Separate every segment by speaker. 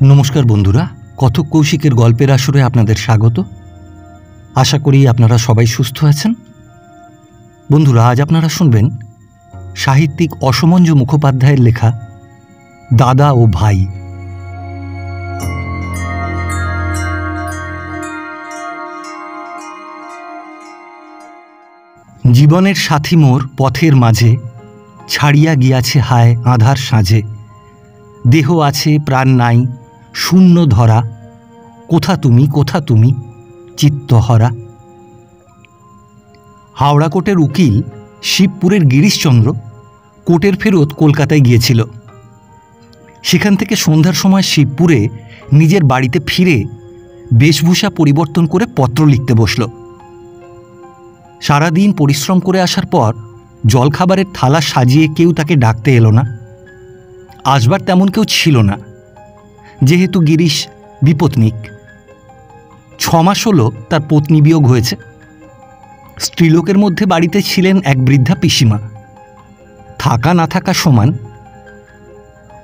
Speaker 1: নমস্কার বন্ধুরা, কথক কৌশিকের গল্পের আসরে আপনাদের স্বাগত। আশা করি আপনারা সবাই সুস্থ আছেন। বন্ধুরা, আজ আপনারা শুনবেন সাহিত্যিক অসমঞ্জু মুখোপাধ্যায়ের লেখা দাদা ও ভাই। জীবনের সাথী মোর পথের মাঝে, ছাড়িয়া গিয়াছে হায় আঁধার সাঁঝে। দেহ আছে প্রাণ নাই, শূন্য ধরা, কোথা তুমি চিত্তহরা। হাওড়া কোর্টের উকিল শিবপুরের গিরিশচন্দ্র কোর্টের ফেরত কলকাতায় গিয়েছিল। সেখান থেকে সন্ধ্যার সময় শিবপুরে নিজের বাড়িতে ফিরে বেশভূষা পরিবর্তন করে পত্র লিখতে বসল। সারাদিন পরিশ্রম করে আসার পর জলখাবারের থালা সাজিয়ে কেউ তাকে ডাকতে এলো না। আসবার তেমন কেউ ছিল না, যেহেতু গিরিশ বিপত্নিক। 6 মাস হল তার পত্নী বিয়োগ হয়েছে। স্ত্রীলোকের মধ্যে বাড়িতে ছিলেন এক বৃদ্ধা পিসিমা। থাকা না থাকা সমান।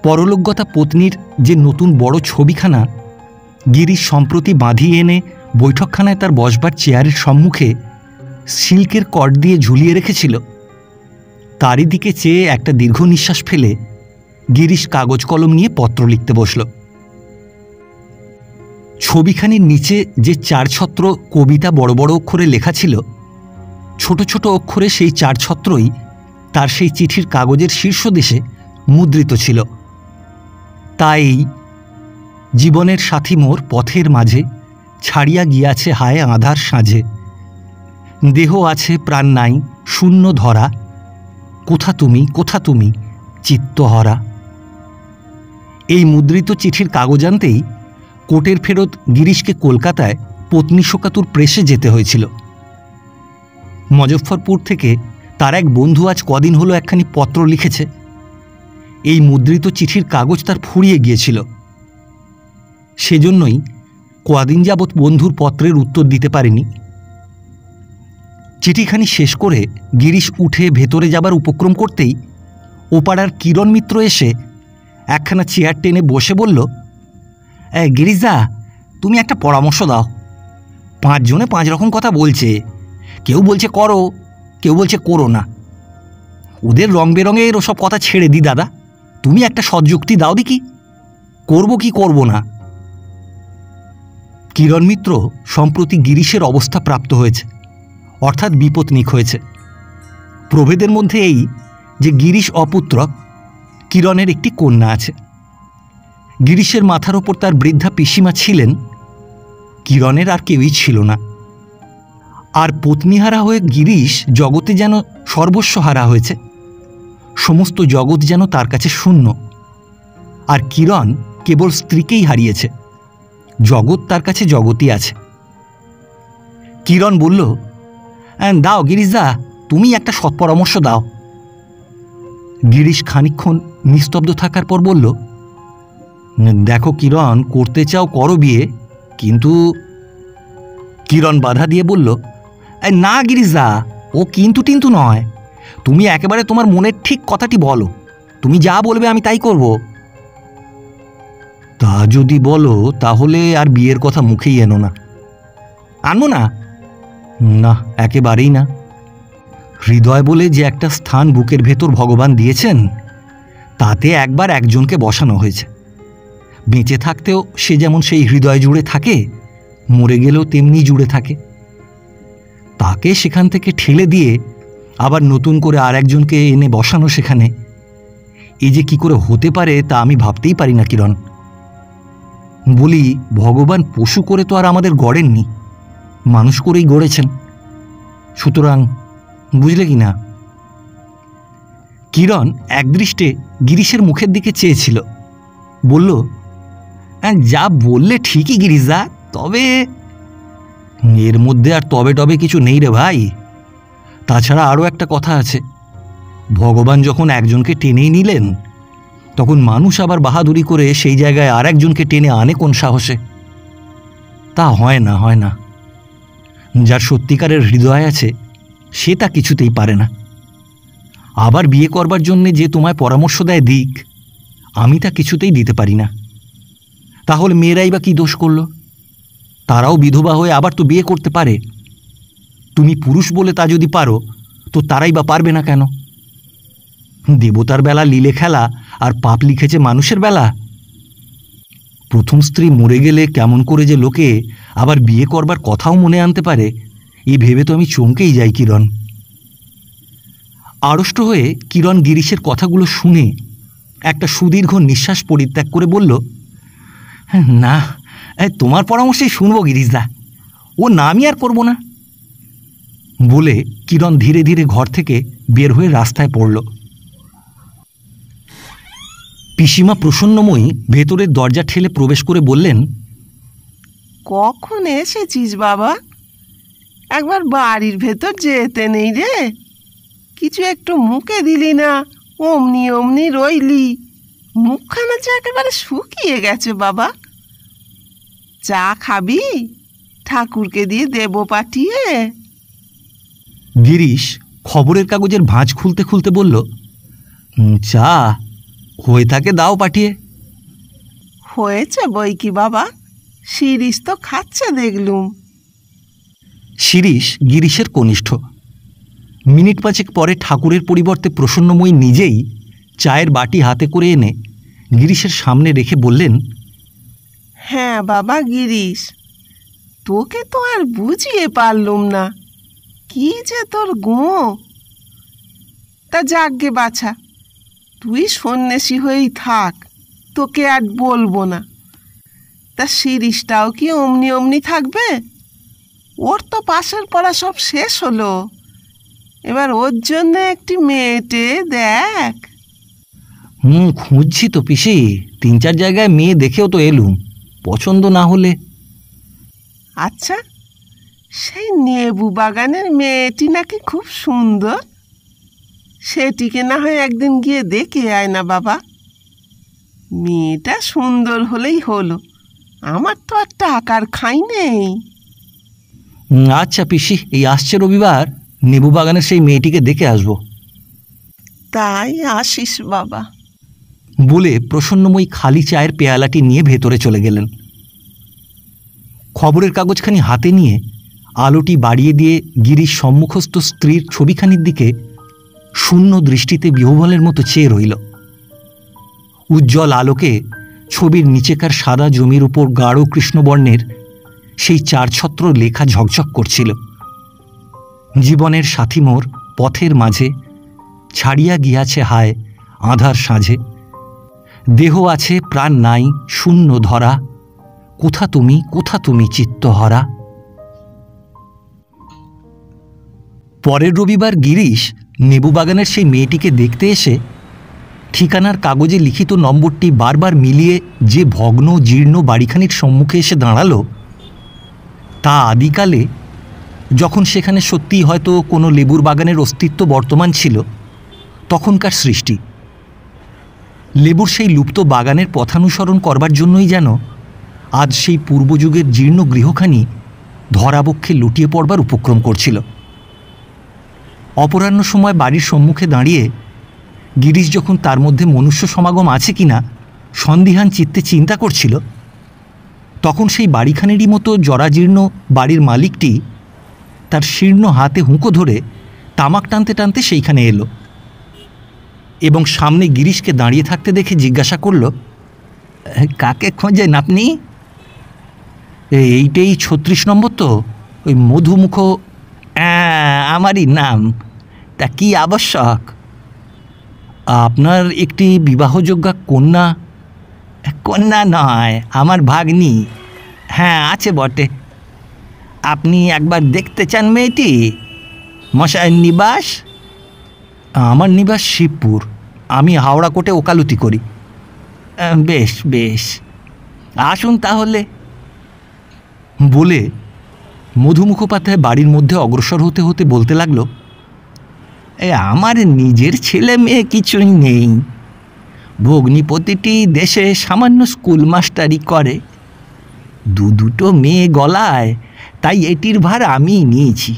Speaker 1: পরলোকগতা পত্নীর যে নতুন বড় ছবিখানা গিরিশ সম্প্রতি বাঁধিয়ে এনে বৈঠকখানায় তার বসবার চেয়ারের সম্মুখে সিল্কের কর্ড দিয়ে ঝুলিয়ে রেখেছিল, তারই দিকে চেয়ে একটা দীর্ঘ নিঃশ্বাস ফেলে গিরিশ কাগজ কলম নিয়ে পত্র লিখতে বসল। ছবিখানির নিচে যে 4 ছত্র কবিতা বড় বড় অক্ষরে লেখা ছিল, ছোট ছোট অক্ষরে সেই 4 ছত্রই তার সেই চিঠির কাগজের শীর্ষদেশে মুদ্রিত ছিল। তাই জীবনের সাথী মোর পথের মাঝে, ছাড়িয়া গিয়াছে হায় আঁধার সাঁঝে। দেহ আছে প্রাণ নাই, শূন্য ধরা, কোথা তুমি চিত্তহরা। এই মুদ্রিত চিঠির কাগজ আনতেই কোর্টের ফেরত গিরিশকে কলকাতায় পত্নী শোকাতুর প্রেসে যেতে হয়েছিল। মজফ্ফরপুর থেকে তার এক বন্ধু আজ কদিন হলো একখানি পত্র লিখেছে। এই মুদ্রিত চিঠির কাগজ তার ফুরিয়ে গিয়েছিল। সেজন্যই কদিন যাবৎ বন্ধুর পত্রের উত্তর দিতে পারেনি। চিঠিখানি শেষ করে গিরিশ উঠে ভেতরে যাবার উপক্রম করতেই ওপাড়ার কিরণ মিত্র এসে একখানা চেয়ার টেনে বসে বলল, গিরিশদা, তুমি একটা পরামর্শ দাও। 5 জনে 5 রকম কথা বলছে। কেউ বলছে করো, কেউ বলছে করো না। ওদের রং বেরঙের ওসব কথা ছেড়ে দি দাদা, তুমি একটা সৎযুক্তি দাও দেখি, করব কি করব না। কিরণ মিত্র সম্প্রতি গিরিশের অবস্থা প্রাপ্ত হয়েছে, অর্থাৎ বিপত্নিক হয়েছে। প্রভেদের মধ্যে এই যে গিরিশ অপুত্রক, কিরণের একটি কন্যা আছে। গিরিশের মাথার ওপর তার বৃদ্ধা পিসিমা ছিলেন, কিরণের আর কেউই ছিল না। আর পত্নীহারা হয়ে গিরিশ জগতে যেন সর্বস্বহারা হয়েছে। সমস্ত জগৎ যেন তার কাছে শূন্য। আর কিরণ কেবল স্ত্রীকেই হারিয়েছে, জগৎ তার কাছে জগতই আছে। কিরণ বলল, দাও গিরিশদা, তুমি একটা সৎপরামর্শ দাও। গিরিশ খানিকক্ষণ নিস্তব্ধ থাকার পর বলল, দেখো কিরণ, করতে চাও করো বিয়ে, কিন্তু। কিরণ বাধা দিয়ে বলল, না গিরিশদা, ও কিন্তু টিন্তু নয়। তুমি একেবারে তোমার মনের ঠিক কথাটি বলো, তুমি যা বলবে আমি তাই করব। তা যদি বলো তাহলে আর বিয়ের কথা মুখেই এনো না। আনবো না? না, একেবারেই না। হৃদয় বলে যে একটা স্থান বুকের ভেতর ভগবান দিয়েছেন, তাতে একবার একজনকে বসানো হয়েছে। বেঁচে থাকতেও সে যেমন সেই হৃদয় জুড়ে থাকে, মরে গেলেও তেমনি জুড়ে থাকে। তাকে সেখান থেকে ঠেলে দিয়ে আবার নতুন করে আর একজনকে এনে বসানো সেখানে, এই যে কি করে হতে পারে তা আমি ভাবতেই পারি না কিরণ। বলি, ভগবান পশু করে তো আর আমাদের গড়েননি, মানুষ করেই গড়েছেন। সুতরাং বুঝলে কি না? কিরণ একদৃষ্টে গিরিশের মুখের দিকে চেয়েছিল, বলল, যা বললে ঠিকই গিরিশদা, তবে। এর মধ্যে আর তবে টবে কিছু নেই রে ভাই। তাছাড়া আরও একটা কথা আছে, ভগবান যখন একজনকে টেনেই নিলেন, তখন মানুষ আবার বাহাদুরি করে সেই জায়গায় আর একজনকে টেনে আনে কোন সাহসে? তা হয় না, হয় না। যার সত্যিকারের হৃদয় আছে সে তা কিছুতেই পারে না। আবার বিয়ে করবার জন্যে যে তোমায় পরামর্শ দেয় দিক, আমি তা কিছুতেই দিতে পারি না। তাহলে মেয়েরাই বা কি দোষ করল? তারাও বিধবা হয়ে আবার তো বিয়ে করতে পারে। তুমি পুরুষ বলে তা যদি পারো, তো তারাই বা পারবে না কেন? দেবতার বেলা লীলে খেলা, আর পাপ লিখেছে মানুষের বেলা। প্রথম স্ত্রী মরে গেলে কেমন করে যে লোকে আবার বিয়ে করবার কথাও মনে আনতে পারে, এই ভেবে তো আমি চমকেই যাই কিরণ। আড়ষ্ট হয়ে কিরণ গিরিশের কথাগুলো শুনে একটা সুদীর্ঘ নিঃশ্বাস পরিত্যাগ করে বলল, না, তোমার পরামর্শেই শুনবো গিরিশদা, ও না আমি আর করবো না। বলে কিরণ ধীরে ধীরে ঘর থেকে বের হয়ে রাস্তায় পড়ল। পিসিমা প্রসন্নময়ী ভেতরের দরজা ঠেলে প্রবেশ করে বললেন,
Speaker 2: কখন এসেছিস বাবা? একবার বাড়ির ভেতর যেতে নেই রে? কিছু একটু মুখে দিলি না, অমনি অমনি রইলি। মুখখানা যে একেবারে শুকিয়ে গেছে বাবা। চা খাবি? ঠাকুরকে দিয়ে দেবো পাঠিয়ে।
Speaker 1: গিরিশ খবরের কাগজের ভাঁজ খুলতে খুলতে বলল, চা হয়ে থাকে, দাও পাঠিয়ে।
Speaker 2: হয়েছে বই কি বাবা, শিরিষ তো খাচ্ছে দেখলুম।
Speaker 1: শিরিষ গিরিশের কনিষ্ঠ। মিনিট পাঁচেক পরে ঠাকুরের পরিবর্তে প্রসন্নময়ী নিজেই চায়ের বাটি হাতে করে এনে গিরিশের সামনে রেখে বললেন,
Speaker 2: হ্যাঁ বাবা গিরিশ, তোকে তো আর বুঝিয়ে পারলুম না, কি যে তোর গো। তা যাকগে বাছা, তুই সন্ন্যাসী হয়েই থাক, তোকে আর বলবো না। তা শিরিষটাও কি অমনি অমনি থাকবে? ওর তো পাশের পড়া সব শেষ হলো, এবার ওর জন্য একটি মেয়েটে দেখ।
Speaker 1: খুঁজছি তো পিসি, 3-4 জায়গায় মেয়ে দেখেও তো এলুম, পছন্দ না হলে।
Speaker 2: আচ্ছা, সেই নেবু বাগানের মেয়েটি নাকি খুব সুন্দর, সেটিকে না হয় একদিন গিয়ে দেখে আয় না বাবা। মেয়েটা সুন্দর হলেই হলো, আমার তো আর টাকার খাই নেই।
Speaker 1: আচ্ছা পিসি, এই আসছে রবিবার নেবু বাগানের সেই মেয়েটিকে দেখে আসব।
Speaker 2: তাই আসিস বাবা।
Speaker 1: বলে প্রসন্নময়ী খালি চায়ের পেয়ালাটি নিয়ে ভেতরে চলে গেলেন। খবরের কাগজখানি হাতে নিয়ে আলোটি বাড়িয়ে দিয়ে গিরিশ সম্মুখস্থ স্ত্রীর ছবিখানির দিকে শূন্য দৃষ্টিতে বিহ্বলের মতো চেয়ে রইল। উজ্জ্বল আলোকে ছবির নিচেকার সাদা জমির উপর গাঢ় কৃষ্ণবর্ণের সেই 4 ছত্র লেখা ঝকঝক করছিল, জীবনের সাথী মোর পথের মাঝে ছাড়িয়া গিয়াছে হায় আঁধার সাঁঝে, দেহ আছে প্রাণ নাই শূন্য ধরা, কোথা তুমি চিত্তহরা। পরের রবিবার গিরিশ নেবু বাগানের সেই মেয়েটিকে দেখতে এসে ঠিকানার কাগজে লিখিত নম্বরটি বারবার মিলিয়ে যে ভগ্ন জীর্ণ বাড়িখানির সম্মুখে এসে দাঁড়ালো, তা আদিকালে যখন সেখানে সত্যিই হয়তো কোনো লেবুর বাগানের অস্তিত্ব বর্তমান ছিল, তখনকার সৃষ্টি। লেবুর সেই লুপ্ত বাগানের পথানুসরণ করবার জন্যই যেন আজ সেই পূর্বযুগের জীর্ণ গৃহখানি ধরাবক্ষে লুটিয়ে পড়বার উপক্রম করছিল। অপরাহ্ন সময় বাড়ির সম্মুখে দাঁড়িয়ে গিরিশ যখন তার মধ্যে মনুষ্য সমাগম আছে কিনা সন্দিহান চিত্তে চিন্তা করছিল, তখন সেই বাড়িখানেরই মতো জরাজীর্ণ বাড়ির মালিকটি তার শীর্ণ হাতে হুঁকো ধরে তামাক টানতে টানতে সেইখানে এলো এবং সামনে গিরিশকে দাঁড়িয়ে থাকতে দেখে জিজ্ঞাসা করল, কাকে খোঁজেন আপনি? এইটাই 36 নম্বর তো, ওই মধুমুখ। আমারই নাম। তা কি আবশ্যক? আপনার একটি বিবাহযোগ্যা কন্যা। কন্যা নয়, আমার ভাগ্নি। হ্যাঁ আছে বটে। আপনি একবার দেখতে চান মেয়েটি? মশাইয়ের নিবাস? আমার নিবাস শিবপুর, আমি হাওড়া কোর্টে ওকালতি করি। বেশ বেশ, আসুন তাহলে। বলে মধু মুখোপাধ্যায় বাড়ির মধ্যে অগ্রসর হতে হতে বলতে লাগলো, আমার নিজের ছেলে মেয়ে কিছুই নেই। ভগ্নিপতিটি দেশে সামান্য স্কুল মাস্টারি করে, দুটো মেয়ে গলায়, তাই এটির ভার আমিই নিয়েছি।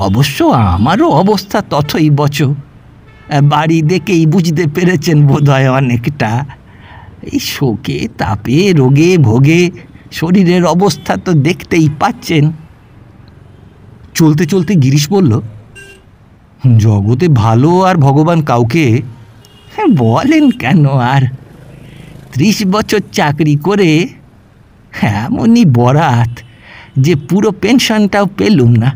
Speaker 1: অবশ্য আমারও অবস্থা তথই বচ, বাড়ি দেখেই বুঝতে পেরেছেন বোধহয় অনেকটা। এই শোকে তাপে রোগে ভোগে শরীরের অবস্থা তো দেখতেই পাচ্ছেন। চলতে চলতে গিরিশ বলল, জগতে ভালো আর ভগবান কাউকে বলেন কেন? আর 30 বছর চাকরি করে এমনই বরাত যে পুরো পেনশনটাও পেলুম না।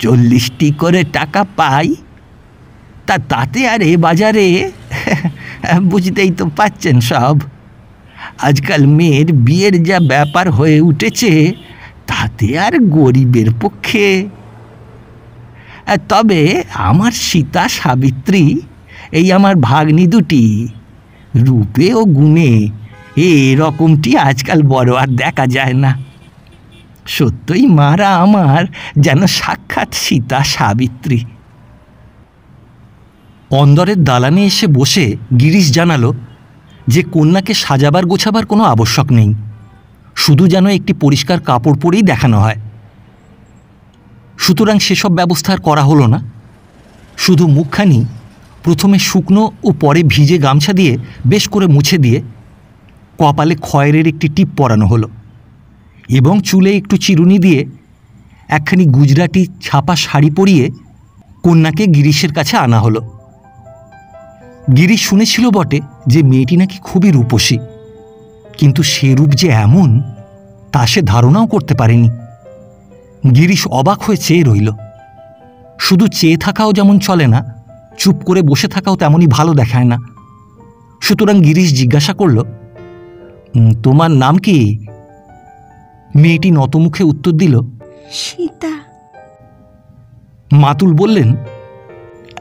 Speaker 1: 40টি করে টাকা পাই, তাতে আর এ বাজারে বুঝতেই তো পাচ্ছেন সব। আজকাল মেয়ের বিয়ের যা ব্যাপার হয়ে উঠেছে, তাতে আর গরিবের পক্ষে। তবে আমার সীতা সাবিত্রী, এই আমার ভাগ্নি দুটি, রূপে ও গুণে এরকমটি আজকাল বড় আর দেখা যায় না। সত্যই মারা আমার যেন সাক্ষাৎ সীতা সাবিত্রী। অন্দরের দালানে এসে বসে গিরিশ জানালো যে কন্যাকে সাজাবার গোছাবার কোনো আবশ্যক নেই, শুধু যেন একটি পরিষ্কার কাপড় পরেই দেখানো হয়। সুতরাং সেসব ব্যবস্থা আর করা হলো না। শুধু মুখখানি প্রথমে শুকনো ও পরে ভিজে গামছা দিয়ে বেশ করে মুছে দিয়ে কপালে খয়েরের একটি টিপ পরানো হলো এবং চুলে একটু চিরুনি দিয়ে একখানি গুজরাটি ছাপা শাড়ি পরিয়ে কন্যাকে গিরিশের কাছে আনা হলো। গিরিশ শুনেছিল বটে যে মেয়েটি নাকি খুবই রূপসী, কিন্তু সে রূপ যে এমন তা সে ধারণাও করতে পারেনি। গিরিশ অবাক হয়ে চেয়ে রইল। শুধু চেয়ে থাকাও যেমন চলে না, চুপ করে বসে থাকাও তেমনই ভালো দেখায় না। সুতরাং গিরিশ জিজ্ঞাসা করল, তোমার নাম কি? মেয়েটি নতমুখে উত্তর দিল,
Speaker 3: সীতা।
Speaker 1: মাতুল বললেন,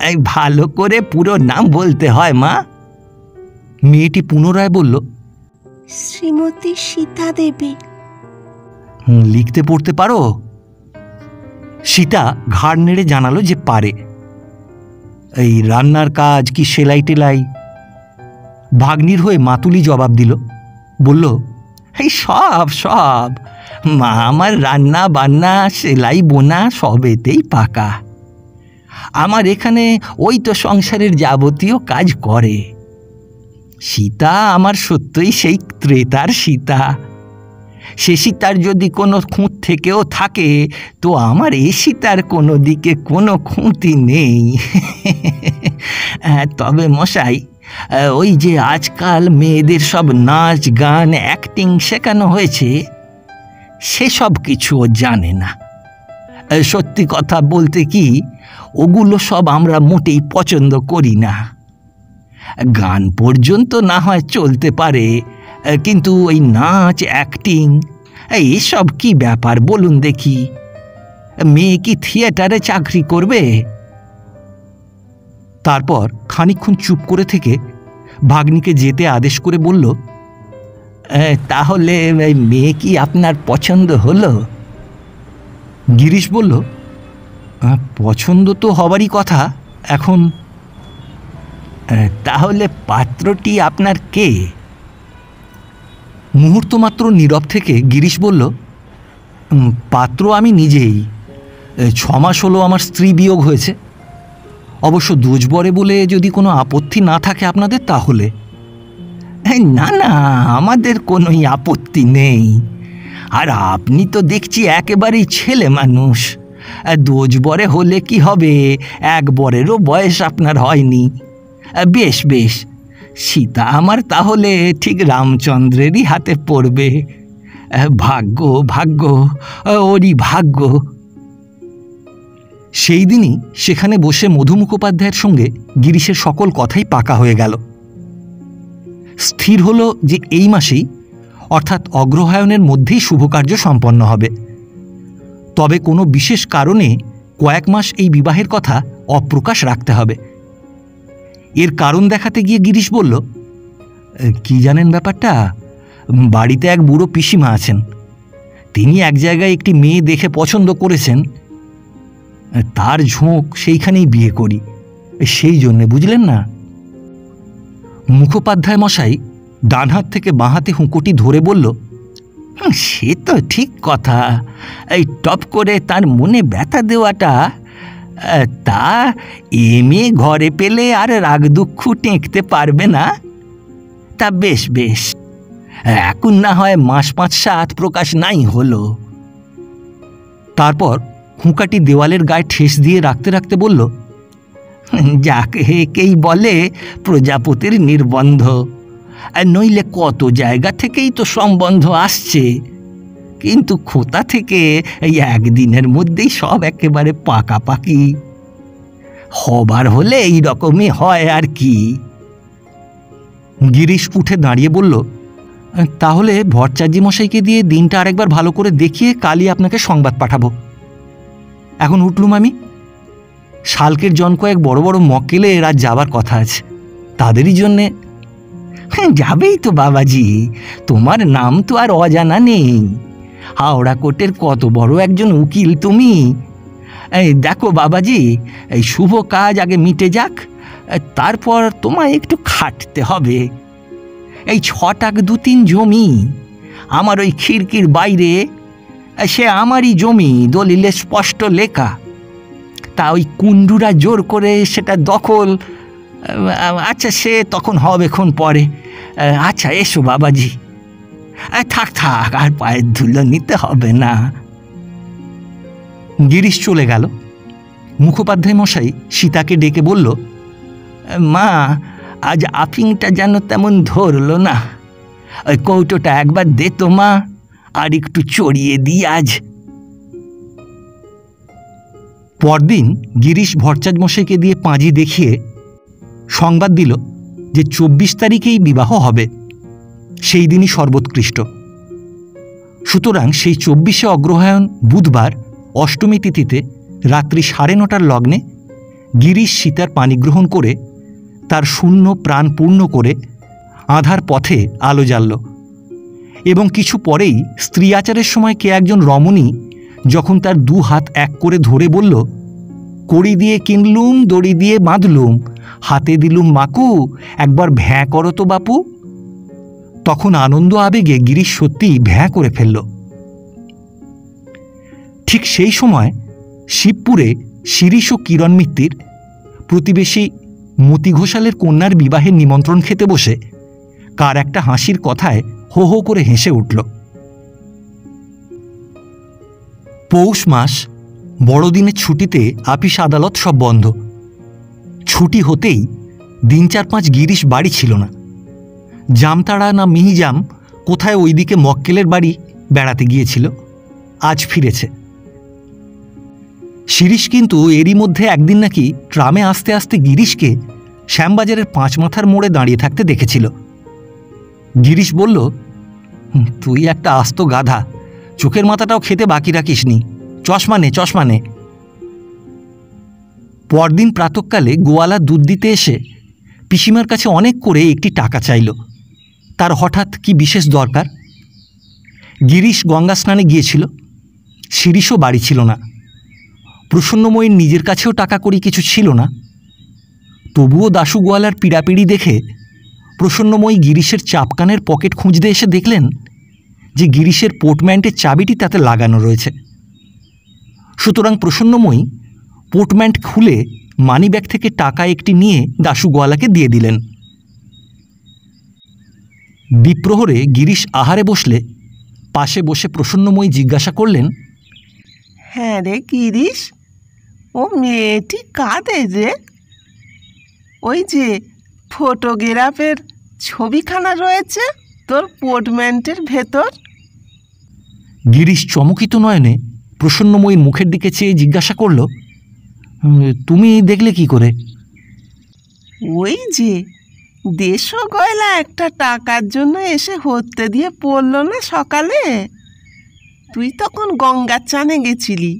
Speaker 1: এই ভালো করে পুরো নাম বলতে হয় মা। মেয়েটি পুনরায় বলল,
Speaker 3: শ্রীমতী সীতা দেবী।
Speaker 1: লিখতে পড়তে পারো? সীতা ঘাড় নেড়ে জানালো যে পারে। এই রান্নার কাজ কি সেলাই টেলাই? ভাগ্নির হয়ে মাতুলি জবাব দিল, বলল, এই সব সব। মা আমার রান্না বান্না সেলাই বোনা সবেতেই পাকা। আমার এখানে ওই তো সংসারের যাবতীয় কাজ করে। সীতা আমার সত্যই সেই ত্রেতার সীতা। সে সীতার যদি কোনো খুঁত থেকেও থাকে, তো আমার এ সীতার কোনো দিকে কোনো খুঁতি নেই। তবে মশাই, ওই যে আজকাল মেয়েদের সব নাচ গান অ্যাক্টিং শেখানো হয়েছে, সেসব কিছু ও জানে না। সত্যি কথা বলতে কি, ওগুলো সব আমরা মোটেই পছন্দ করি না। গান পর্যন্ত না হয় চলতে পারে, কিন্তু ওই নাচ অ্যাক্টিং এইসব কি ব্যাপার বলুন দেখি? মেয়ে কি থিয়েটারে চাকরি করবে? তারপর খানিকক্ষণ চুপ করে থেকে ভাগ্নিকে যেতে আদেশ করে বলল, তাহলে মেয়ে কি আপনার পছন্দ হলো? গিরিশ বলল, পছন্দ তো হবারই কথা। এখন তাহলে পাত্রটি আপনার কে? মুহূর্ত মাত্র নীরব থেকে গিরিশ বলল, পাত্র আমি নিজেই। 6 মাস হলো আমার স্ত্রী বিয়োগ হয়েছে। অবশ্য দুজবরে বলে যদি কোনো আপত্তি না থাকে আপনাদের, তাহলে। না না, আমাদের কোনোই আপত্তি নেই। আর আপনি তো দেখছি একেবারেই ছেলে মানুষ। দুজবরে হলে কি হবে, 1 বরেরও বয়স আপনার হয়নি। বেশ বেশ, সীতা আমার তাহলে ঠিক রামচন্দ্রেরই হাতে পড়বে। ভাগ্য ভাগ্য, ওরই ভাগ্য। সেই দিনই সেখানে বসে মধু মুখোপাধ্যায়ের সঙ্গে গিরিশের সকল কথাই পাকা হয়ে গেল। স্থির হলো যে এই মাসেই, অর্থাৎ অগ্রহায়ণের মধ্যেই শুভকার্য সম্পন্ন হবে। তবে কোনো বিশেষ কারণে কয়েক মাস এই বিবাহের কথা অপ্রকাশ রাখতে হবে। এর কারণ দেখাতে গিয়ে গিরিশ বলল, কি জানেন ব্যাপারটা? বাড়িতে এক বুড়ো পিসিমা আছেন। তিনি এক জায়গায় একটি মেয়ে দেখে পছন্দ করেছেন। তার ঝোঁক সেইখানেই বিয়ে করি, সেই জন্যে, বুঝলেন না? মুখোপাধ্যায় মশাই ডান হাত থেকে বাঁ হাতে হুঁকোটি ধরে বলল, সে তো ঠিক কথা। এই টপ করে তার মনে ব্যথা দেওয়াটা, তা এ মেয়ে ঘরে পেলে আর রাগ দুঃখ টেঁকতে পারবে না। তা বেশ বেশ, এখন না হয় মাস 5-7 প্রকাশ নাই হলো। তারপর হুঁকাটি দেওয়ালের গায়ে ঠেস দিয়ে রাখতে রাখতে বলল, যাকে একেই বলে প্রজাপতির নির্বন্ধ। নইলে কত জায়গা থেকেই তো সম্বন্ধ আসছে, কিন্তু খোতা থেকে এই একদিনের মধ্যেই সব একেবারে পাকাপাকি। হবার হলে এই রকমই হয় আর কি। গিরিশ উঠে দাঁড়িয়ে বলল, তাহলে ভট্টাচার্য মশাইকে দিয়ে দিনটা আরেকবার ভালো করে দেখিয়ে কালই আপনাকে সংবাদ পাঠাবো। এখন উঠলুম আমি। শালকের জন কয়েক বড় বড় মক্কেলের আজ যাবার কথা আছে, তাদেরই জন্যে। যাবেই তো বাবাজি, তোমার নাম তো আর অজানা নেই। হাওড়া কোর্টের কত বড় একজন উকিল তুমি। এই দেখো বাবাজি, এই শুভ কাজ আগে মিটে যাক, তারপর তোমায় একটু খাটতে হবে। এই 6 টাক 2-3 জমি আমার ওই খিড়কির বাইরে, সে আমারই জমি, দলিলে স্পষ্ট লেখা। তা ওই কুণ্ডুরা জোর করে সেটা দখল। আচ্ছা, সে তখন হবে ক্ষণ পরে। আচ্ছা এসো বাবাজি। থাক থাক, আর পায়ের ধুলো নিতে হবে না। গিরিশ চলে গেল। মুখোপাধ্যায় মশাই সীতাকে ডেকে বলল, মা, আজ আফিংটা যেন তেমন ধরলো না। ওই কৌটোটা একবার দে তো মা, আর একটু চড়িয়ে দিই আজ। পরদিন গিরিশ ভট্টাচার্য মশাইকে দিয়ে পাঁজি দেখিয়ে সংবাদ দিল যে 24 তারিখেই বিবাহ হবে, সেই দিনই সর্বোৎকৃষ্ট। সুতরাং সেই 24শে অগ্রহায়ণ বুধবার অষ্টমী তিথিতে রাত্রি 9:30টার লগ্নে গিরিশ সীতার পাণিগ্রহণ করে তার শূন্য প্রাণ পূর্ণ করে আধার পথে আলো জ্বালল। এবং কিছু পরেই স্ত্রী আচারের সময় কে একজন রমণী যখন তার 2 হাত এক করে ধরে বলল, কড়ি দিয়ে কিনলুম, দড়ি দিয়ে বাঁধলুম, হাতে দিলুম মাকু, একবার ভ্যাঁ করো তো বাপু। তখন আনন্দ আবেগে গিরিশ সত্যিই ভ্যাঁ করে ফেলল। ঠিক সেই সময় শিবপুরে শিরিষ ও কিরণ মিত্তির প্রতিবেশী মতি ঘোষালের কন্যার বিবাহের নিমন্ত্রণ খেতে বসে কার একটা হাসির কথায় হো হো করে হেসে উঠল। পৌষ মাস, বড়দিনের ছুটিতে আপিস আদালত সব বন্ধ। ছুটি হতেই দিন 4-5 গিরিশ বাড়ি ছিল না। জামতাড়া না মিহিজাম কোথায় ওইদিকে মক্কেলের বাড়ি বেড়াতে গিয়েছিল, আজ ফিরেছে। শিরিষ কিন্তু এরই মধ্যে একদিন নাকি ট্রামে আসতে আসতে গিরিশকে শ্যামবাজারের 5 মাথার মোড়ে দাঁড়িয়ে থাকতে দেখেছিল। গিরিশ বলল, তুই একটা আস্ত গাধা, চোখের মাথাটাও খেতে বাকি রাখিসনি, চশমা নে, চশমা নে। পরদিন প্রাতঃকালে গোয়ালা দুধ দিতে এসে পিসিমার কাছে অনেক করে একটি টাকা চাইল। তার হঠাৎ কি বিশেষ দরকার। গিরিশ গঙ্গা স্নানে গিয়েছিল, শিরিষও বাড়ি ছিল না। প্রসন্নময়ীর নিজের কাছেও টাকা কড়ি কিছু ছিল না। তবুও দাশু গোয়ালার পিড়াপিড়ি দেখে প্রসন্নময়ী গিরিশের চাপকানের পকেট খুঁজতে এসে দেখলেন যে গিরিশের পোর্টম্যান্টের চাবিটি তাতে লাগানো রয়েছে। সুতরাং প্রসন্নময়ী পোর্টম্যান্ট খুলে মানিব্যাগ থেকে টাকা একটি নিয়ে দাশু গোয়ালাকে দিয়ে দিলেন। দ্বিপ্রহরে গিরিশ আহারে বসলে পাশে বসে প্রসন্নময়ী জিজ্ঞাসা করলেন,
Speaker 2: হ্যাঁ রে গিরিশ, ও মেয়েটি কাঁদে যে? ওই যে ফটোগ্রাফের ছবিখানা রয়েছে তোর পোর্টম্যান্টের ভেতর।
Speaker 1: গিরিশ চমকিত নয়নে প্রসন্নময়ীর মুখের দিকে চেয়ে জিজ্ঞাসা করল, তুমি দেখলে কি করে?
Speaker 2: ওই যে দেশগয়লা একটা টাকার জন্য এসে হত্যে দিয়ে পড়ল না সকালে, তুই তখন গঙ্গার চানে গেছিলি।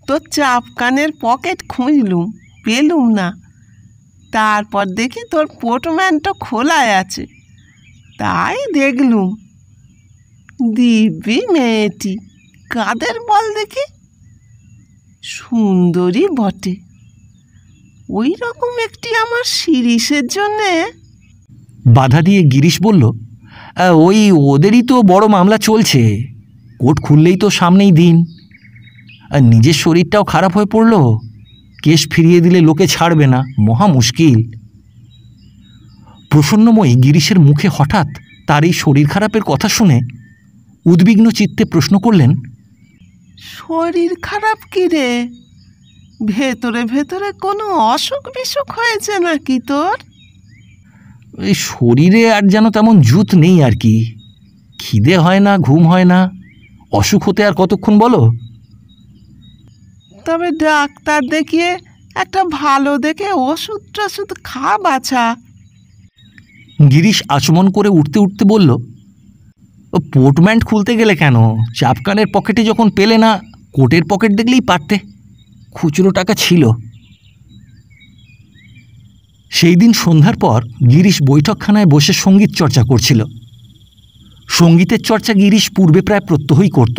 Speaker 2: তোর চাপকানের পকেট খুঁজলুম, পেলুম না। তারপর দেখি তোর পোর্টম্যানটা খোলাই আছে, তাই দেখলুম। দিব্যি মেয়েটি, কাদের বল দেখি? সুন্দরী বটে। ওই রকম একটি আমার শিরিষের জন্যে।
Speaker 1: বাধা দিয়ে গিরিশ বলল, ওই ওদেরই তো বড় মামলা চলছে, কোর্ট খুললেই তো সামনেই দিন। আর নিজের শরীরটাও খারাপ হয়ে পড়ল, কেস ফিরিয়ে দিলে লোকে ছাড়বে না, মহা মুশকিল। প্রসন্নময়ী গিরিশের মুখে হঠাৎ তার এই শরীর খারাপের কথা শুনে উদ্বিগ্ন চিত্তে প্রশ্ন করলেন,
Speaker 2: শরীর খারাপ কি রে? ভেতরে ভেতরে কোনো অসুখ বিসুখ হয়েছে নাকি তোর?
Speaker 1: এই শরীরে আর যেন তেমন জুত নেই আর কি। খিদে হয় না, ঘুম হয় না। অসুখ হতে আর কতক্ষণ বলো?
Speaker 2: তবে ডাক্তার দেখিয়ে একটা ভালো দেখে ওষুধ টষুধ খা বাছা।
Speaker 1: গিরিশ আচমন করে উঠতে উঠতে বলল, পোর্টম্যান্ট খুলতে গেলে কেন? চাপকানের পকেটে যখন পেলে না, কোটের পকেট দেখলেই পারতে। খুচরো টাকা ছিল। সেই দিন সন্ধ্যার পর গিরিশ বৈঠকখানায় বসে সঙ্গীত চর্চা করছিল। সঙ্গীতের চর্চা গিরিশ পূর্বে প্রায় প্রত্যহই করত।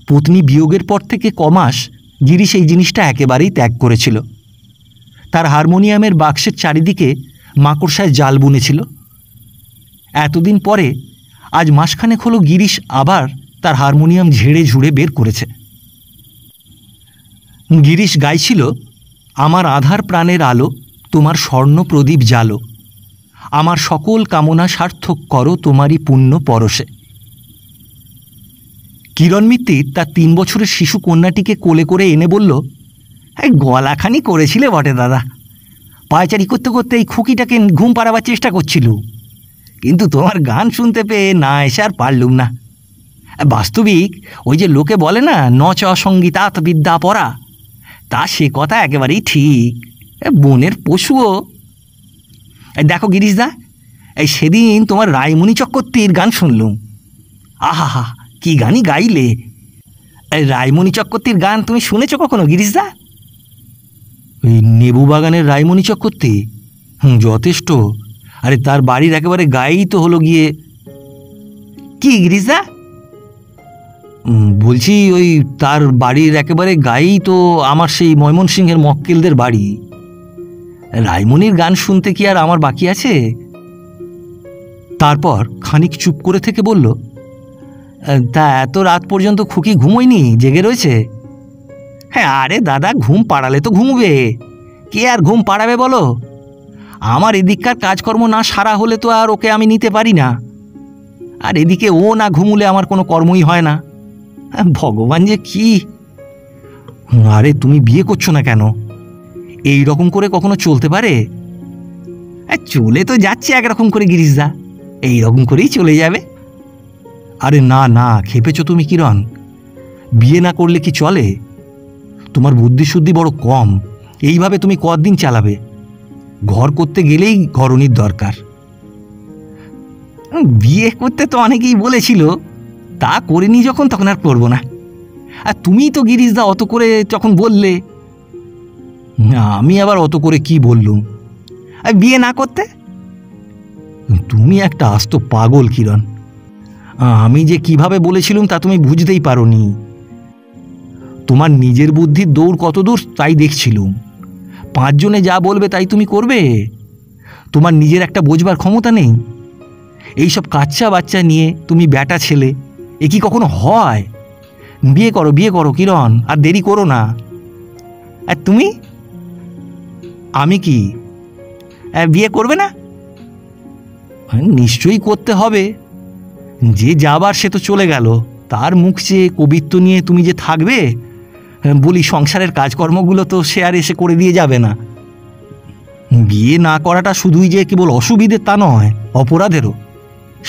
Speaker 1: পত্নী বিয়োগের পর থেকে কমাস গিরিশ এই জিনিসটা একেবারেই ত্যাগ করেছিল। তার হারমোনিয়ামের বাক্সের চারিদিকে মাকড়সায় জাল বুনেছিল। এতদিন পরে আজ মাসখানেক হলো গিরিশ আবার তার হারমোনিয়াম ঝেড়ে ঝুড়ে বের করেছে। গিরিশ গাইছিল, আমার আধার প্রাণের আলো তোমার স্বর্ণ প্রদীপ জালো, আমার সকল কামনা সার্থক করো তোমারই পুণ্য পরশে। কিরণ মিত্তির তার 3 বছরের শিশু কন্যাটিকে কোলে করে এনে বলল, এই গলাখানি করেছিলে বটে দাদা। পায়চারি করতে করতে এই খুকিটাকে ঘুম পাড়াবার চেষ্টা করছিল, কিন্তু তোমার গান শুনতে পেয়ে না এসে আর পারলুম না। বাস্তবিক ওই যে লোকে বলে না, ন চ সঙ্গীতাৎ বিদ্যা পড়া, তা সে কথা একেবারেই ঠিক। বনের পশুও। দেখো গিরিশদা, এই সেদিন তোমার রায়মণি চক্রবর্তীর গান শুনলুম। আহা হা, কি গানই গাইলে! এই রায়মণি চক্রবর্তীর গান তুমি শুনেছ কখনো গিরিশদা? ওই নেবু বাগানের রায়মণি চক্রবর্তী? যথেষ্ট। আরে তার বাড়ির একেবারে গায়েই তো হলো গিয়ে। কি গিরিশদা? বলছি ওই তার বাড়ির একেবারে গায়েই তো আমার সেই ময়মনসিংহের মক্কেলদের বাড়ি। রায়মণির গান শুনতে কি আর আমার বাকি আছে? তারপর খানিক চুপ করে থেকে বলল, তা এত রাত পর্যন্ত খুকি ঘুমোয়নি, জেগে রয়েছে? হ্যাঁ, আরে দাদা, ঘুম পাড়ালে তো ঘুমবে। কে আর ঘুম পাড়াবে বলো? আমার এদিককার কাজকর্ম না সারা হলে তো আর ওকে আমি নিতে পারি না। আর এদিকে ও না ঘুমুলে আমার কোনো কর্মই হয় না। ভগবান যে কি! আরে তুমি বিয়ে করছো না কেন? এই রকম করে কখনো চলতে পারে? চলে তো যাচ্ছে একরকম করে গিরিশদা, এই রকম করেই চলে যাবে। আরে না না, খেপেছো তুমি কিরণ। বিয়ে না করলে কি চলে? তোমার বুদ্ধি শুদ্ধি বড় কম। এইভাবে তুমি কতদিন চালাবে? ঘর করতে গেলেই ঘরণীর দরকার। বিয়ে করতে তো অনেকেই বলেছিল, তা করিনি যখন, তখন আর করবো না। আর তুমিই তো গিরিশদা অত করে যখন বললে। আমি আবার অত করে কি বললুম? বিয়ে না করতে? তুমি একটা আস্ত পাগল কিরণ। আমি যে কিভাবে বলেছিলুম তা তুমি বুঝতেই পারোনি। তোমার নিজের বুদ্ধির দৌড় কত দূর তাই দেখছিলুম। 5 জনে যা বলবে তাই তুমি করবে? তোমার নিজের একটা বোঝবার ক্ষমতা নেই? এইসব কাচ্চা বাচ্চা নিয়ে তুমি ব্যাটা ছেলে, এ কি কখনো হয়? বিয়ে করো, বিয়ে করো কিরণ, আর দেরি করো না। আর তুমি? আমি কি বিয়ে করবে না? নিশ্চয়ই করতে হবে। যে যাবার সে তো চলে গেল, তার মুখ চেয়ে কবিত্ব নিয়ে তুমি যে থাকবে, বলি সংসারের কাজকর্মগুলো তো সে আর এসে করে দিয়ে যাবে না। বিয়ে না করাটা শুধুই যে কেবল অসুবিধে তা নয়, অপরাধেরও।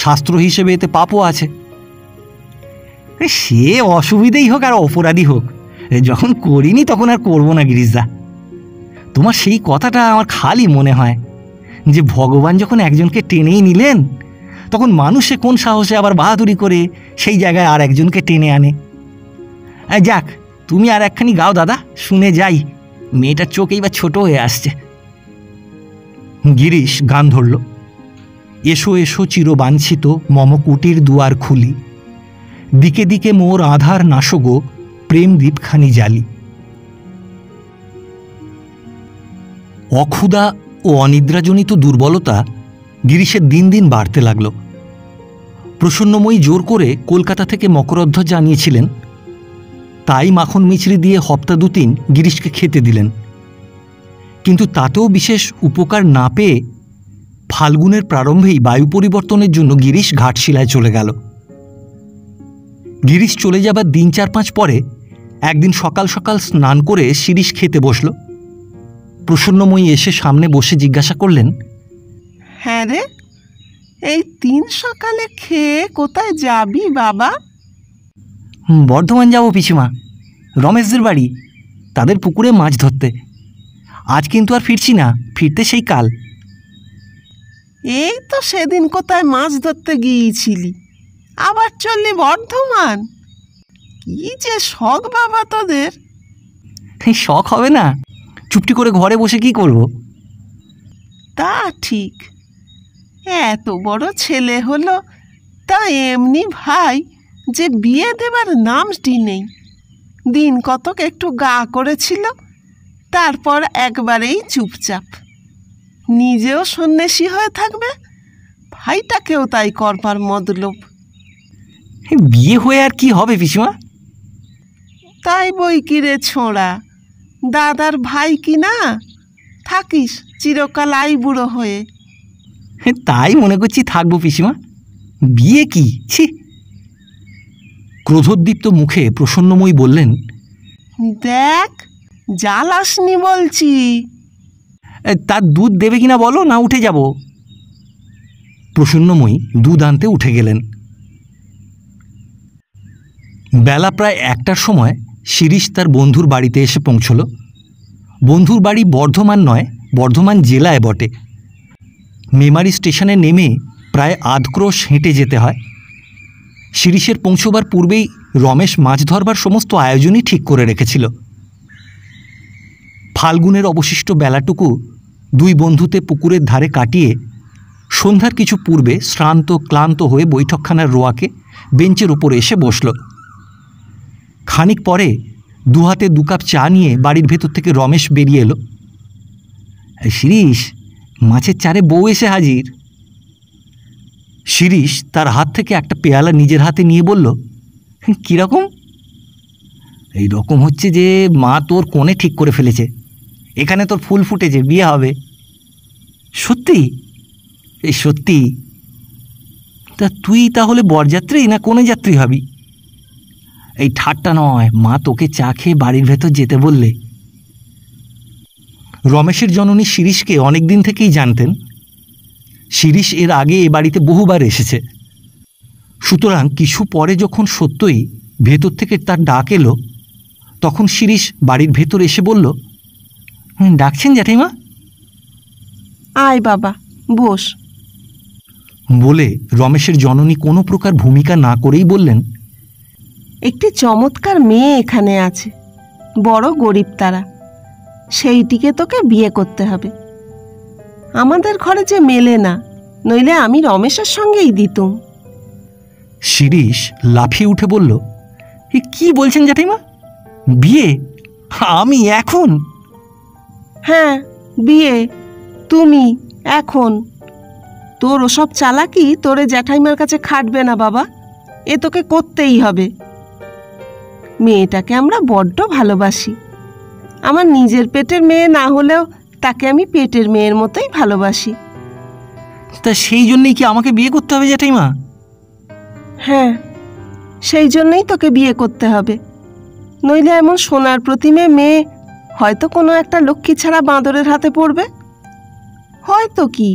Speaker 1: শাস্ত্র হিসেবে এতে পাপও আছে। সে অসুবিধেই হোক আর অপরাধী হোক, যখন করিনি তখন আর করবো না গিরিশদা। তোমার সেই কথাটা আমার খালি মনে হয় যে ভগবান যখন একজনকে টেনেই নিলেন, তখন মানুষে কোন সাহসে আবার বাহাদুরি করে সেই জায়গায় আর একজনকে টেনে আনে। যাক, তুমি আর একখানি গাও দাদা, শুনে যাই। মেয়েটার চোখ এইবার ছোট হয়ে আসছে। গিরিশ গান ধরল, এসো এসো চিরবাঞ্ছিত মম কুটির দুয়ার খুলি, দিকে দিকে মোর আধার নাশগো প্রেম দীপখানি জালি। অক্ষুধা ও অনিদ্রাজনিত দুর্বলতা গিরিশের দিন দিন বাড়তে লাগল। প্রসন্নময়ী জোর করে কলকাতা থেকে মকরধ্বজ জানিয়েছিলেন, তাই মাখন মিছরি দিয়ে হপ্তা 2-3 গিরিশকে খেতে দিলেন। কিন্তু তাতেও বিশেষ উপকার না পেয়ে ফাল্গুনের প্রারম্ভেই বায়ু পরিবর্তনের জন্য গিরিশ ঘাটশিলায় চলে গেল। গিরিশ চলে যাবার দিন 4-5 পরে একদিন সকাল সকাল স্নান করে শিরিষ খেতে বসল। প্রসন্নময়ী এসে সামনে বসে জিজ্ঞাসা করলেন,
Speaker 2: হ্যাঁ রে, এই 3 সকালে খেয়ে কোথায় যাবি বাবা?
Speaker 1: বর্ধমান যাব পিসিমা, রমেশদের বাড়ি, তাদের পুকুরে মাছ ধরতে। আজ কিন্তু আর ফিরছি না, ফিরতে সেই কাল।
Speaker 2: এই তো সেদিন কোথায় মাছ ধরতে গিয়েছিলি, আবার চললি বর্ধমান? কি যে শখ বাবা তোদের!
Speaker 1: শখ হবে না, চুপটি করে ঘরে বসে কি করব?
Speaker 2: তা ঠিক, এত বড় ছেলে হলো, তা এমনি ভাই যে বিয়ে দেবার নামটি নেই। দিন কতক একটু গা করেছিল, তারপর একবারেই চুপচাপ। নিজেও সন্ন্যাসী হয়ে থাকবে, ভাইটাকেও তাই করবার মতলব।
Speaker 1: বিয়ে হয়ে আর কি হবে পিসিমা?
Speaker 2: তাই বই কিরে ছোঁড়া, দাদার ভাই কি না, থাকিস চিরকাল আইবুড়ো হয়ে।
Speaker 1: তাই মনে করছি থাকবো পিসিমা, বিয়ে কি ছি। ক্রোধোদ্দীপ্ত মুখে প্রসন্নময়ী বললেন,
Speaker 2: দেখ জ্বালাসনি বলছি।
Speaker 1: তার দুধ দেবে কিনা বলো, না উঠে যাব। প্রসন্নময়ী দুধ আনতে উঠে গেলেন। বেলা প্রায় 1টার সময় শিরিষ তার বন্ধুর বাড়িতে এসে পৌঁছল। বন্ধুর বাড়ি বর্ধমান নয়, বর্ধমান জেলায় বটে। মেমারি স্টেশনে নেমে প্রায় 1/2 ক্রোশ হেঁটে যেতে হয়। শিরিষের পৌঁছবার পূর্বেই রমেশ মাছ ধরবার সমস্ত আয়োজনই ঠিক করে রেখেছিল। ফাল্গুনের অবশিষ্ট বেলাটুকু 2 বন্ধুতে পুকুরের ধারে কাটিয়ে সন্ধ্যার কিছু পূর্বে শ্রান্ত ক্লান্ত হয়ে বৈঠকখানার রোয়াকে বেঞ্চের উপরে এসে বসল। খানিক পরে 2 হাতে 2 কাপ চা নিয়ে বাড়ির ভেতর থেকে রমেশ বেরিয়ে এলো। শিরিষ, মাছের চারে বউ এসে হাজির। শিরিষ তার হাত থেকে একটা পেয়ালা নিজের হাতে নিয়ে বলল, কীরকম? এই রকম হচ্ছে যে মা তোর কোণে ঠিক করে ফেলেছে, এখানে তোর ফুল ফুটেছে, বিয়ে হবে। সত্যি? এই সত্যি। তা তুই তাহলে বরযাত্রী না কোণে যাত্রী হবি? এই ঠাট্টা নয়, মা তোকে চা খেয়ে বাড়ির ভেতর যেতে বললে। রমেশের জননী শিরিষকে অনেক দিন থেকেই জানতেন। শিরিষ এর আগে এ বাড়িতে বহুবার এসেছে। সুতরাং কিছু পরে যখন সত্যই ভেতর থেকে তার ডাক এলো, তখন শিরিষ বাড়ির ভেতর এসে বলল, ডাকছেন জ্যাঠাইমা?
Speaker 2: আয় বাবা, বস।
Speaker 1: বলে রমেশের জননী কোনো প্রকার ভূমিকা না করেই বললেন,
Speaker 2: একটি চমৎকার মেয়ে এখানে আছে, বড় গরিব তারা, সেইটিকে তোকে বিয়ে করতে হবে। আমাদের ঘরে যে মেলে না, নইলে আমি রমেশের সঙ্গেই দিতুম।
Speaker 1: শিরিষ লাফিয়ে উঠে বলল, কি বলছেন জ্যাঠাইমা? বিয়ে? আমি এখন?
Speaker 2: হ্যাঁ, বিয়ে তুমি এখন। তোর ওসব চালাকি তোরে জ্যাঠাইমার কাছে খাটবে না বাবা, এ তোকে করতেই হবে। মেয়েটাকে আমরা বড্ড ভালোবাসি। আমার নিজের পেটের মেয়ে না হলেও তাকে আমি পেটের মেয়ের মতোই ভালোবাসি।
Speaker 1: তা সেই জন্যই কি আমাকে বিয়ে করতে হবে জ্যাঠাইমা?
Speaker 2: হ্যাঁ, সেই জন্যই তোকে বিয়ে করতে হবে, নইলে এমন সোনার প্রতিমে মেয়ে হয়তো কোনো একটা লক্ষ্মী ছাড়া বাঁদরের হাতে পড়বে। হয়তো কি,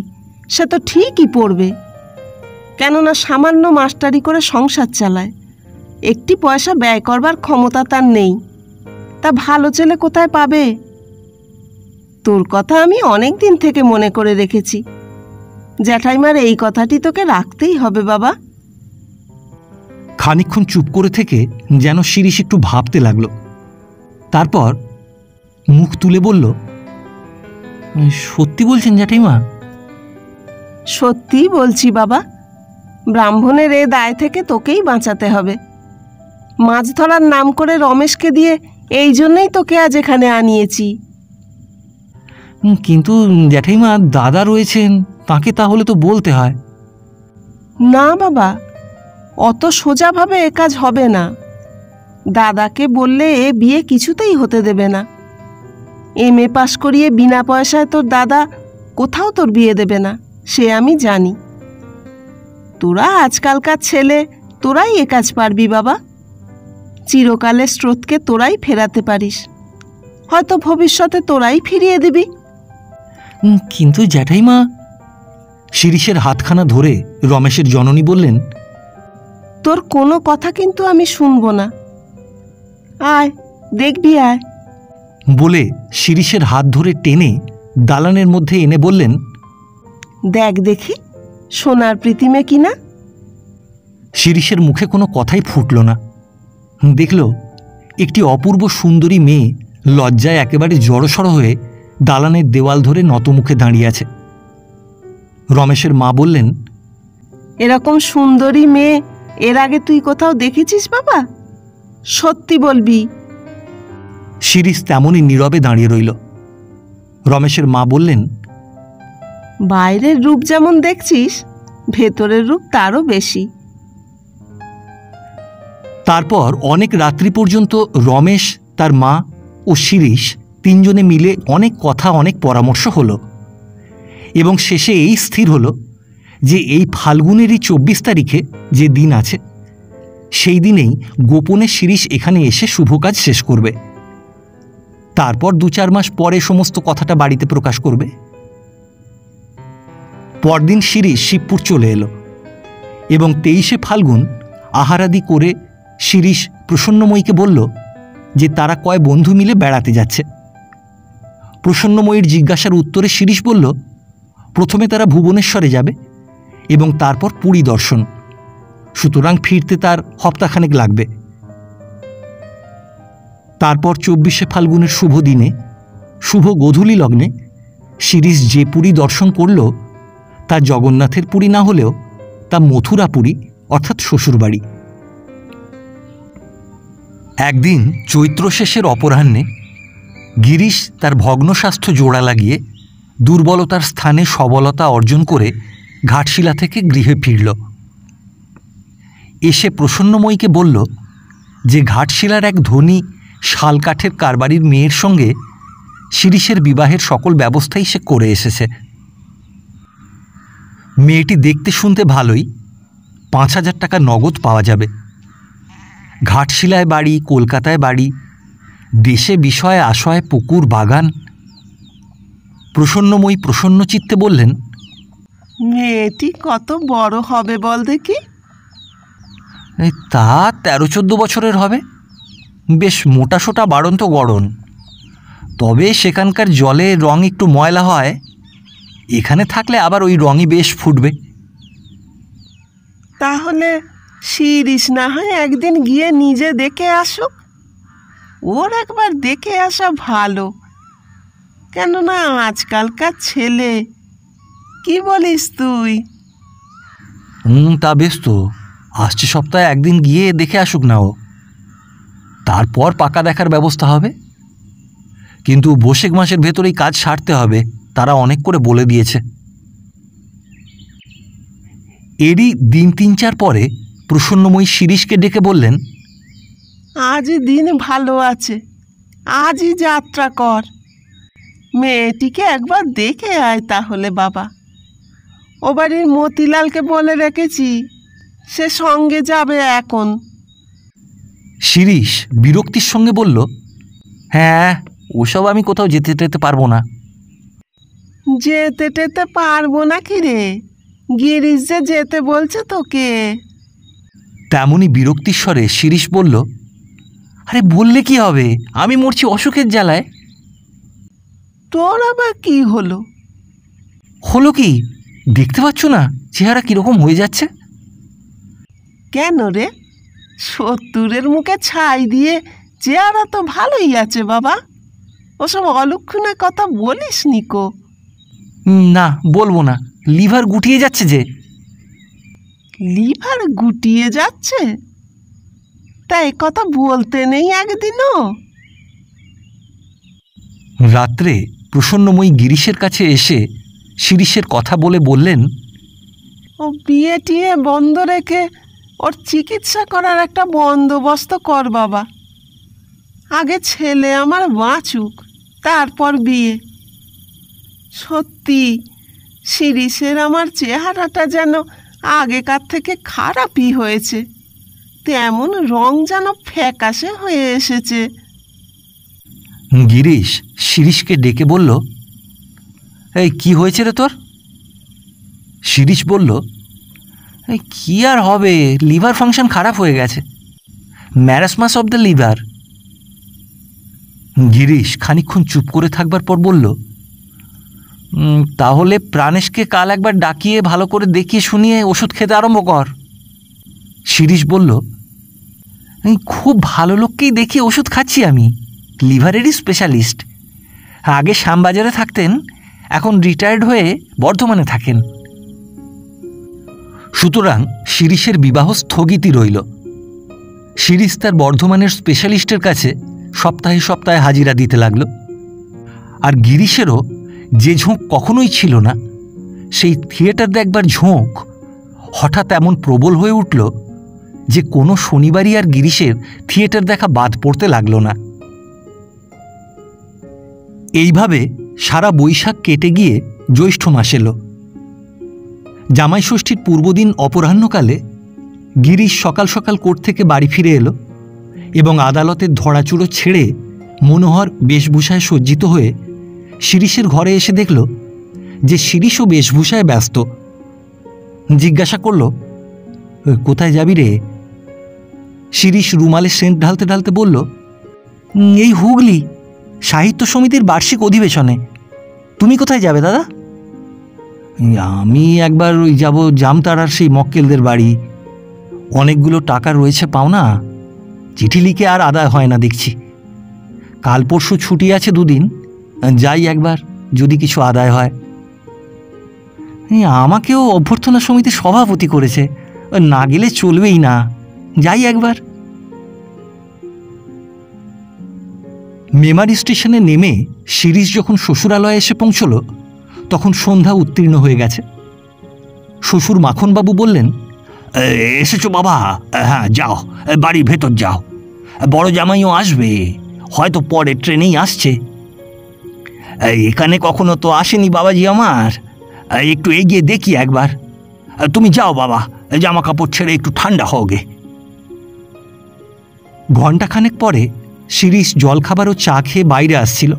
Speaker 2: সে তো ঠিকই পড়বে, কেননা সামান্য মাস্টারি করে সংসার চালায়, একটি পয়সা ব্যয় করবার ক্ষমতা তার নেই। তা ভালো ছেলে কোথায় পাবে? তোর কথা আমি অনেক দিন থেকে মনে করে রেখেছি। জ্যাঠাইমার এই কথাটি তোকে রাখতেই হবে বাবা।
Speaker 1: খানিকক্ষণ চুপ করে থেকে যেন শিরিষ একটু ভাবতে লাগলো। তারপর মুখ তুলে বলল, সত্যি বলছেন জ্যাঠাইমা?
Speaker 2: সত্যিই বলছি বাবা, ব্রাহ্মণের এ দায় থেকে তোকেই বাঁচাতে হবে। মাছ ধরার নাম করে রমেশকে দিয়ে এই জন্যই তোকে আজ এখানে আনিয়েছি।
Speaker 1: কিন্তু জ্যাঠাইমা, দাদা রয়েছেন, তাকে তাহলে তো বলতে হয়।
Speaker 2: না বাবা, অত সোজাভাবে এ কাজ হবে না। দাদাকে বললে এ বিয়ে কিছুতেই হতে দেবে না। MA পাশ করিয়ে বিনা পয়সায় তোর দাদা কোথাও তোর বিয়ে দেবে না। সে আমি জানি। তোরা আজকালকার ছেলে, তোরাই এ কাজ পারবি বাবা। চিরকালের স্রোতকে তোরাই ফেরাতে পারিস, হয়তো ভবিষ্যতে তোরাই ফিরিয়ে দিবি।
Speaker 1: কিন্তু জ্যাঠাইমা, শিরিষের হাতখানা ধরে রমেশের জননী বললেন,
Speaker 2: তোর কোনো কথা কিন্তু আমি শুনবো না। আয়, দেখবি আয়।
Speaker 1: বলে শিরিষের হাত ধরে টেনে দালানের মধ্যে এনে বললেন,
Speaker 2: দেখ দেখি সোনার প্রীতিমে কিনা।
Speaker 1: শিরিষের মুখে কোনো কথাই ফুটল না। দেখল একটি অপূর্ব সুন্দরী মেয়ে লজ্জায় একেবারে জড়সড় হয়ে দালানের দেওয়াল ধরে নতমুখে দাঁড়িয়ে আছে। রমেশের মা বললেন,
Speaker 2: এরকম সুন্দরী মেয়ে এর আগে তুই কোথাও দেখেছিস বাবা? সত্যি বলবি।
Speaker 1: শিরিষ তেমনই নীরবে দাঁড়িয়ে রইল। রমেশের মা বললেন,
Speaker 2: বাইরের রূপ যেমন দেখছিস, ভেতরের রূপ তারও বেশি।
Speaker 1: তারপর অনেক রাত্রি পর্যন্ত রমেশ, তার মা ও শিরিষ তিনজনে মিলে অনেক কথা, অনেক পরামর্শ হলো এবং শেষে এই স্থির হলো যে এই ফাল্গুনেরই 24 তারিখে যে দিন আছে, সেই দিনেই গোপনে শিরিষ এখানে এসে শুভ কাজ শেষ করবে। তারপর 2-4 মাস পরে সমস্ত কথাটা বাড়িতে প্রকাশ করবে। পরদিন শিরিষ শিবপুর চলে এলো এবং 23শে ফাল্গুন আহারাদি করে শিরিষ প্রসন্নময়ীকে বলল যে তারা কয় বন্ধু মিলে বেড়াতে যাচ্ছে। প্রসন্নময়ীর জিজ্ঞাসার উত্তরে শিরিষ বলল, প্রথমে তারা ভুবনেশ্বরে যাবে এবং তারপর পুরী দর্শন, সুতরাং ফিরতে তার হপ্তাখানেক লাগবে। তারপর 24শে ফাল্গুনের শুভ দিনে, শুভ গোধূলি লগ্নে শিরিষ যে পুরী দর্শন করল তা জগন্নাথের পুরী না হলেও তা মথুরাপুরী, অর্থাৎ শ্বশুরবাড়ি। একদিন চৈত্র শেষের অপরাহ্নে গিরিশ তার ভগ্নস্বাস্থ্য জোড়া লাগিয়ে দুর্বলতার স্থানে সবলতা অর্জন করে ঘাটশিলা থেকে গৃহে ফিরল। এসে প্রসন্নময়ীকে বলল যে ঘাটশিলার এক ধনী শালকাঠের কারবারির মেয়ের সঙ্গে শিরিষের বিবাহের সকল ব্যবস্থাই সে করে এসেছে। মেয়েটি দেখতে শুনতে ভালোই, 5,000 টাকা নগদ পাওয়া যাবে। ঘাটশিলায় বাড়ি, কলকাতায় বাড়ি, দেশে বিষয়ে আশয় পুকুর বাগান। প্রসন্নময়ী প্রসন্ন চিত্তে বললেন,
Speaker 2: মেয়েটি কত বড় হবে বল দেখি?
Speaker 1: তা 13-14 বছরের হবে। বেশ মোটাসোটা বাড়ন্ত গড়ন, তবে সেখানকার জলের রং একটু ময়লা হয়, এখানে থাকলে আবার ওই রঙই বেশ ফুটবে।
Speaker 2: তাহলে শিরিষ না হয় একদিন গিয়ে নিজে দেখে আসুক। ওর একবার দেখে আসা ভালো, কেননা আজকালকার ছেলে। কি বলিস তুই?
Speaker 1: তা বেশ, তো আসছে সপ্তাহে একদিন গিয়ে দেখে আসুক না ও, তারপর পাকা দেখার ব্যবস্থা হবে। কিন্তু বৈশাখ মাসের ভেতরেই কাজ সারতে হবে, তারা অনেক করে বলে দিয়েছে। এরই দিন 3-4 পরে প্রসন্নময়ী শিরিষকে ডেকে বললেন,
Speaker 2: আজই দিন ভালো আছে, আজই যাত্রা কর। মেয়েটিকে একবার দেখে আয় তাহলে বাবা। ও বাড়ির মতিলালকে বলে রেখেছি, সে সঙ্গে যাবে এখন।
Speaker 1: শিরিষ বিরক্তির সঙ্গে বলল, হ্যাঁ, ওসব আমি কোথাও যেতে পারবো না।
Speaker 2: যেতে টেতে পারবো না কি রে? গিরিশ যে যেতে বলছে তোকে।
Speaker 1: তেমনই বিরক্তির স্বরে শিরিষ বলল, আরে বললে কি হবে, আমি মরছি অসুখের জ্বালায়।
Speaker 2: তোর আবার কি হলো?
Speaker 1: হলো কি, দেখতে পাচ্ছ না চেহারা কিরকম হয়ে যাচ্ছে?
Speaker 2: কেন রে? 70-এর মুখে ছাই দিয়ে চেহারা তো ভালোই আছে বাবা। ওসব অলক্ষণের কথা বলিস নিকো।
Speaker 1: না, বলবো না, লিভার গুটিয়ে যাচ্ছে যে।
Speaker 2: লিভার গুটিয়ে যাচ্ছে? তাই কথা বলতে নেই একদিনও?
Speaker 1: রাত্রে প্রসন্নময়ী গিরিশের কাছে এসে শিরিষের কথা বলে বললেন,
Speaker 2: ও বিয়ে টিয়ে বন্ধ রেখে ওর চিকিৎসা করার একটা বন্দোবস্ত কর বাবা। আগে ছেলে আমার বাঁচুক, তারপর বিয়ে। সত্যি শিরিষের আমার চেহারাটা যেন আগেকার থেকে খারাপই হয়েছে, তেমন রং যেন ফ্যাকাশে হয়ে এসেছে।
Speaker 1: গিরিশ শিরিষকে ডেকে বলল, এই কি হয়েছে রে তোর? শিরিষ বলল, এই কি আর হবে, লিভার ফাংশন খারাপ হয়ে গেছে, marasmus of the liver. Girish খানিকক্ষণ চুপ করে থাকবার পর বলল, তাহলে প্রাণেশকে কাল একবার ডাকিয়ে ভালো করে দেখিয়ে শুনিয়ে ওষুধ খেতে আরম্ভ কর। শিরিষ বলল, খুব ভালো লোককেই দেখিয়ে ওষুধ খাচ্ছি আমি, লিভারেরই স্পেশালিস্ট। আগে শ্যামবাজারে থাকতেন, এখন রিটায়ার্ড হয়ে বর্ধমানে থাকেন। সুতরাং শিরিষের বিবাহ স্থগিতই রইল। শিরিষ তার বর্ধমানের স্পেশালিস্টের কাছে সপ্তাহে সপ্তাহে হাজিরা দিতে লাগল। আর গিরিশেরও যে ঝোঁক কখনোই ছিল না, সেই থিয়েটার দেখবার ঝোঁক হঠাৎ এমন প্রবল হয়ে উঠল যে কোনো শনিবারই আর গিরিশের থিয়েটার দেখা বাদ পড়তে লাগল না। এইভাবে সারা বৈশাখ কেটে গিয়ে জ্যৈষ্ঠ মাস এলো। জামাই ষষ্ঠীর পূর্বদিন অপরাহ্নকালে গিরিশ সকাল সকাল কোর্ট থেকে বাড়ি ফিরে এলো এবং আদালতের ধরাচুড়ো ছেড়ে মনোহর বেশভূষায় সজ্জিত হয়ে শিরিষের ঘরে এসে দেখল যে শিরিষও বেশভূষায় ব্যস্ত। জিজ্ঞাসা করল, কোথায় যাবি রে? শিরিষ রুমালে সেন্ট ঢালতে ঢালতে বলল, এই হুগলি সাহিত্য সমিতির বার্ষিক অধিবেশনে। তুমি কোথায় যাবে দাদা? আমি একবার ওই যাব জামতারার সেই মক্কেলদের বাড়ি, অনেকগুলো টাকা রয়েছে পাওনা, চিঠি লিখে আর আদায় হয় না দেখছি। কাল পরশু ছুটি আছে দুদিন, যাই একবার, যদি কিছু আদায় হয়। আমাকেও অভ্যর্থনা সমিতির সভাপতি করেছে, না গেলে চলবেই না, যাই একবার। মেমারি স্টেশনে নেমে শিরিষ যখন শ্বশুরালয়ে এসে পৌঁছল তখন সন্ধ্যা উত্তীর্ণ হয়ে গেছে। শ্বশুর মাখনবাবু বললেন, এসেছো বাবা? হ্যাঁ যাও, বাড়ির ভেতর যাও, বড় জামাইও আসবে, হয়তো পরের ট্রেনেই আসছে। এখানে কখনো তো আসেনি বাবাজি আমার, একটু এগিয়ে দেখি একবার। তুমি যাও বাবা, জামা কাপড় ছেড়ে একটু ঠান্ডা হও গে। ঘণ্টাখানেক পরে শিরিষ জলখাবার ও চা খেয়ে বাইরে আসছিল।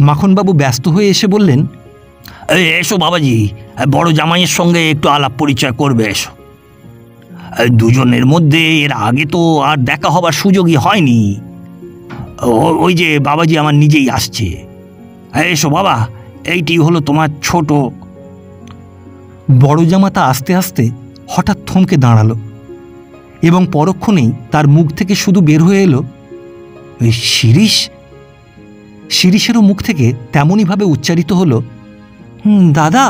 Speaker 1: মাখনবাবু ব্যস্ত হয়ে এসে বললেন, এসো বাবাজি, বড় জামাইয়ের সঙ্গে একটু আলাপ পরিচয় করবে, এসো। দুজনের মধ্যে এর আগে তো আর দেখা হবার সুযোগই হয়নি। ওই যে বাবাজি আমার নিজেই আসছে। এসো বাবা, এইটি হলো তোমার ছোট। বড় জামাতা আস্তে আস্তে হঠাৎ থমকে দাঁড়ালো এবং পরক্ষণেই তার মুখ থেকে শুধু বের হয়ে এলো, শিরিষ। শিরিষেরও মুখ থেকে তেমনইভাবে উচ্চারিত হলো, দাদা।